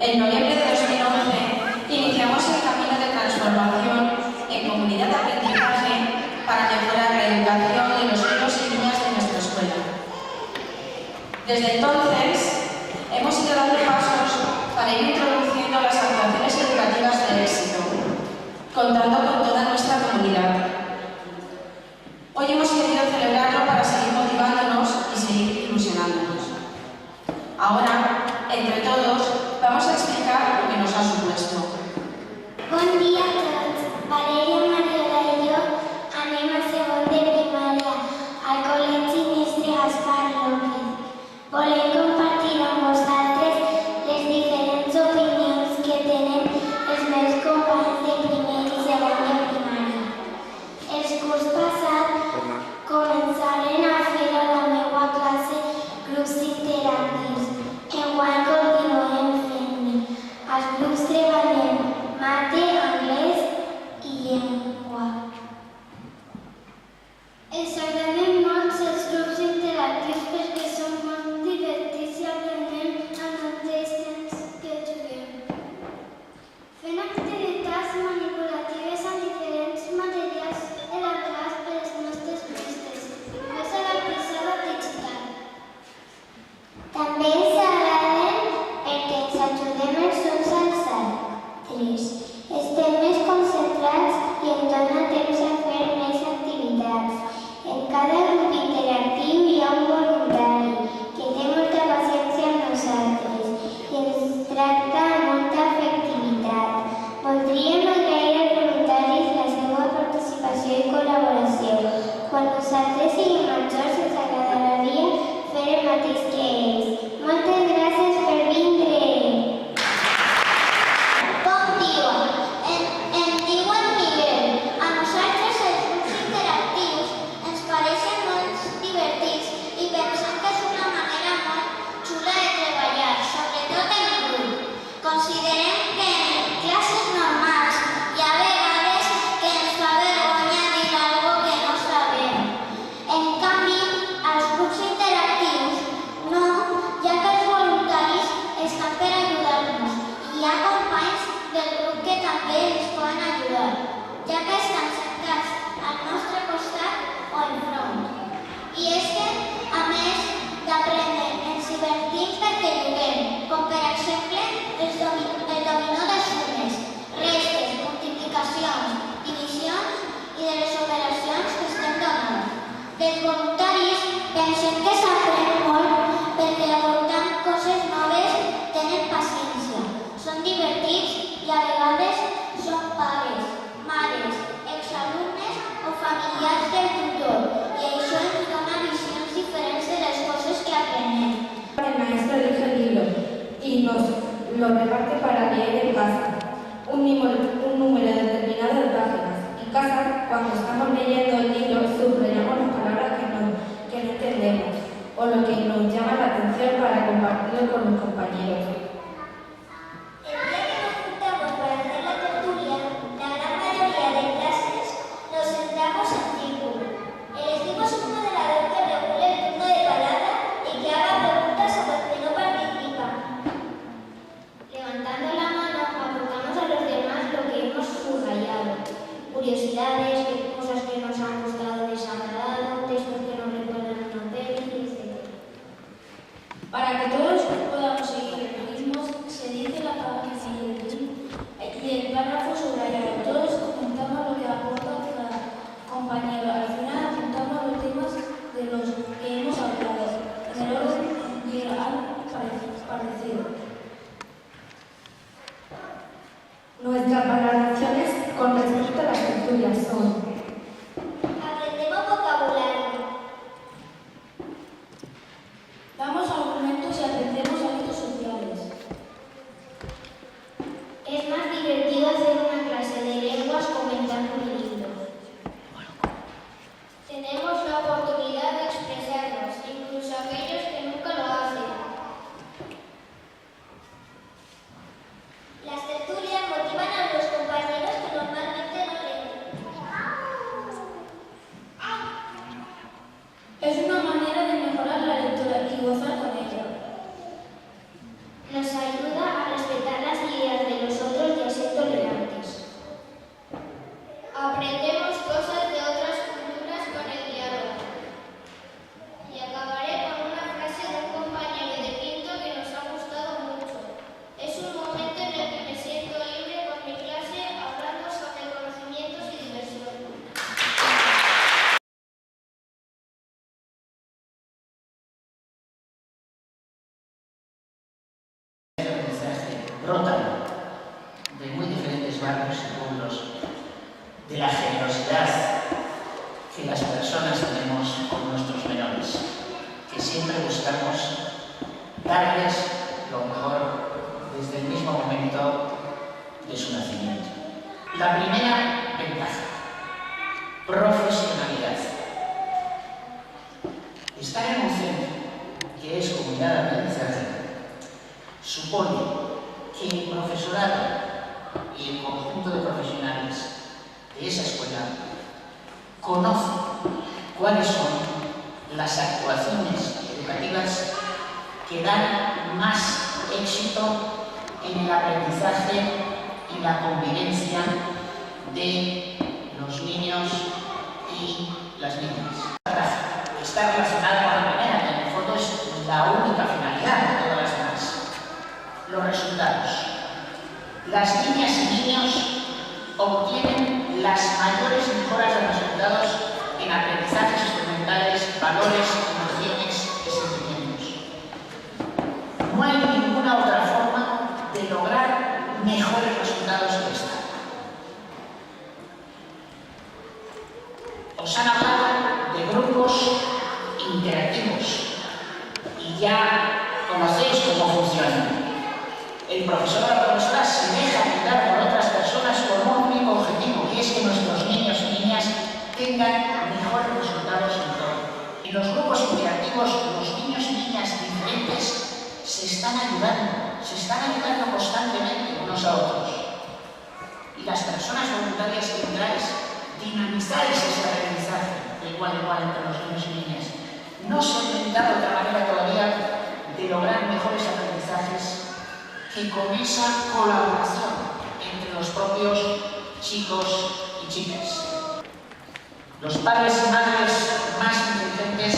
En noviembre de 2011 iniciamos el camino de transformación en comunidad de aprendizaje para mejorar la educación de los niños y niñas de nuestra escuela. Desde entonces hemos ido dando pasos para ir introduciendo las actuaciones educativas de éxito, contando con toda nuestra comunidad. Hoy hemos querido celebrarlo para seguir motivándonos y seguir ilusionándonos. Ahora, entre todos, vamos a explicar lo que nos ha supuesto. Bon dia a tots. Valeria, Mariola i jo anem a segon de primària al Col·legi Mestre Gaspar López. Volem compartir amb vosaltres les diferents opinions que tenen els meus companys de primer i segon de primària. El curs passat començaren a fer a la meva classe grups interactius. Enguany continuem fent-ne. Els grups treballem mate, anglès i llengua. Ens agraden molt els grups interactius perquè són molt divertits i aprenem al mateix temps que juguem. Fent activitats manipulatives amb diferents materials de la classe per les nostres vistes, només a la pissarra digital. També ens agraden perquè ens ajudem els uns als altres. Estem més concentrats i ens dona temps a fer més activitats. En cada grup interactiu hi ha un voluntari que té molta paciència amb nosaltres i ens tracta amb molta afectivitat. Voldríem agrair als voluntaris la seva participació i col·laboració. Quan nosaltres siguem majors ens agradaria fer el mateix que ells. Moltes gràcies per vindre! Bon dia! Em diuen Miguel. A nosaltres els grups interactius ens pareixen molt divertits i pensem que és una manera molt xula de treballar, sobretot en grup. Considerem que en classes normals hi ha vegades que ens fa vergonya dir alguna cosa que no sabem. En canvi, als grups interactius no, ja que els voluntaris estan per ajudar-nos i hi ha companys del grup que també ens poden ajudar, ja que estan sentats al nostre costat o enfront. I és que, a més d'aprendre, ens divertim perquè juguem, com per exemple el dominó de sumes, restes, multiplicacions, divisions i de les operacions que estem donant. Dels voluntaris pensem que s'aprèn molt perquè aportant coses noves tenen paciència, són divertits i a vegades són pares, mares, exalumnes o familiars del tutor i això ens dona visions diferents de les coses que aprenem. El maestro elige el libro y nos lo reparte para leer en casa, un número determinado de páginas. En casa, cuando estamos leyendo el libro, subrayamos las palabras que no entendemos o lo que nos llama la atención para compartirlo con los compañeros. El día que nos juntamos para hacer la tertulia, la gran mayoría de clases nos sentamos en círculo. Elegimos un moderador que regule el turno de palabra y que haga preguntas a los que no participan. Levantando la mano, apuntamos a los demás lo que hemos subrayado. Curiosidades, cosas que nos han gustado, desagradado, textos que nos recuerdan una peli, etc. Para que todos podamos seguir el ritmo, se dice la palabra y el párrafo subrayado. Todos comentamos lo que aporta cada compañero. Al final apuntamos los temas de los que hemos hablado, en el orden y algo parecido. Nuestras valoraciones con respecto a las tertulias son: Aprendemos vocabulario. Damos argumentos y aprendemos hábitos sociales. Es más divertido hacer una clase de lenguas comentando un libro. Tenemos la oportunidad de expresarnos, incluso aquellos que nunca lo hacen. Las tertulias motivan a los compañeros que normalmente no leen. Es una manera de mejorar la lectura y gozar con ella. Nos ayuda a respetar brotan de muy diferentes barrios y pueblos, de la generosidad que las personas tenemos con nuestros menores, que siempre buscamos darles lo mejor desde el mismo momento de su nacimiento. La primera ventaja: profesionalidad. Estar en un centro que es comunidad de aprendizaje supone que el profesorado y el conjunto de profesionales de esa escuela conoce cuáles son las actuaciones educativas que dan más éxito en el aprendizaje y la convivencia de los niños y las niñas. Está relacionada con la primera, que en el fondo es la única finalidad de todas las demás. Los resultados. Las niñas y niños obtienen las mayores mejoras de resultados en aprendizajes instrumentales, valores, emociones y sentimientos. No hay ninguna otra forma de lograr mejores resultados que esta. Os han hablado de grupos interactivos y ya conocéis cómo funcionan. El profesor o la profesora se deja ayudar por otras personas con un único objetivo, y es que nuestros niños y niñas tengan mejores resultados en todo. En los grupos interactivos, los niños y niñas diferentes se están ayudando constantemente unos a otros. Y las personas voluntarias que entráis, dinamizáis ese aprendizaje de igual a igual entre los niños y niñas. No se ha inventado otra manera todavía de lograr mejores aprendizajes que con esa colaboración entre los propios chicos y chicas. Los padres y madres más inteligentes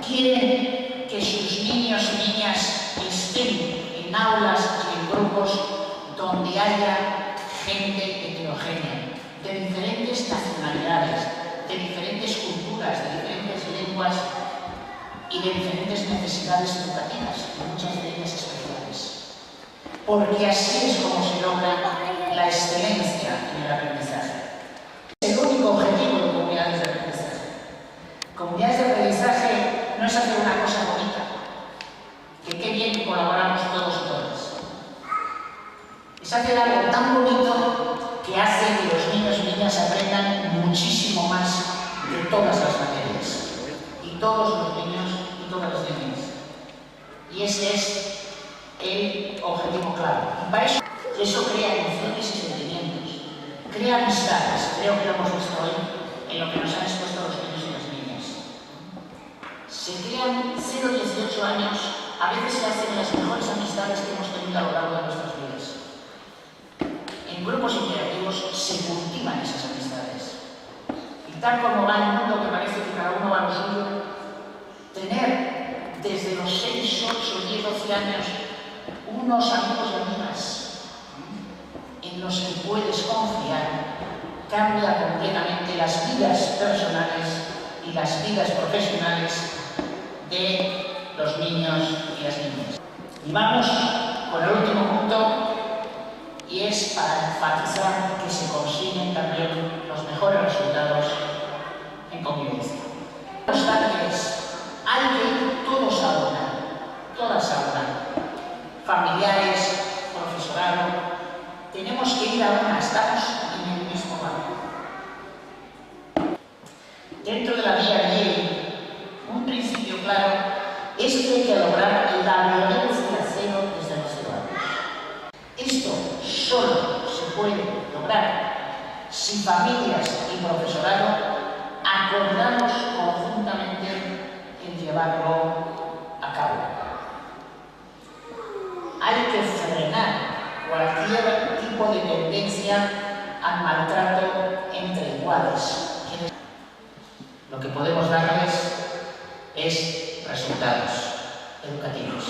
quieren que sus niños y niñas estén en aulas y en grupos donde haya gente heterogénea, de diferentes nacionalidades, de diferentes culturas, de diferentes lenguas y de diferentes necesidades educativas, y muchas de ellas especiales. Porque así es como se logra la excelencia en el aprendizaje. Es el único objetivo de comunidades de aprendizaje. Comunidades de aprendizaje no es hacer una cosa bonita, que qué bien que colaboramos todos y todas. Es hacer algo tan bonito que hace que los niños y niñas aprendan muchísimo más de todas las materias. Y todos los niños y todas las niñas. Y ese es el objetivo clave. Y para eso crea emociones y sentimientos, crea amistades. Creo que lo hemos visto hoy en lo que nos han expuesto los niños y las niñas. Se crean 0-18 años, a veces se hacen las mejores amistades que hemos tenido a lo largo de nuestras vidas. En grupos interactivos se cultivan esas amistades. Y tal como va el mundo, que parece que cada uno va a lo suyo, tener desde los 6, 8, 10, 12 años unos amigos y amigas en los que puedes confiar cambia completamente las vidas personales y las vidas profesionales de los niños y las niñas. Y vamos con el último punto, y es para enfatizar que se consiguen también los mejores resultados en convivencia. La constante es: hay que ir todos a una, todas a una. Familiares, profesorado, tenemos que ir a una, estamos en el mismo barco. Dentro de la guía Yale, un principio claro es que hay que lograr la violencia cero desde los 0 años. Esto solo se puede lograr si familias y profesorado acordamos conjuntamente en llevarlo a cabo. Hay que frenar cualquier tipo de tendencia al maltrato entre iguales. Lo que podemos darles es resultados educativos.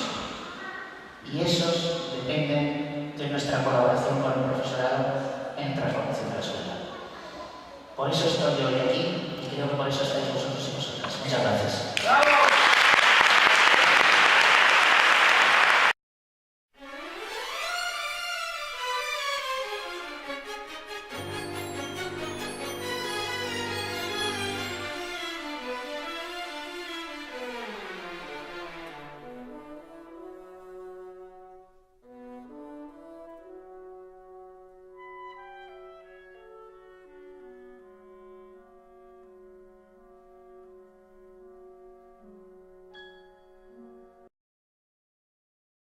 Y esos dependen de nuestra colaboración con el profesorado en transformación de la escuela. Por eso estoy hoy aquí y creo que por eso estáis vosotros y vosotras. Muchas gracias.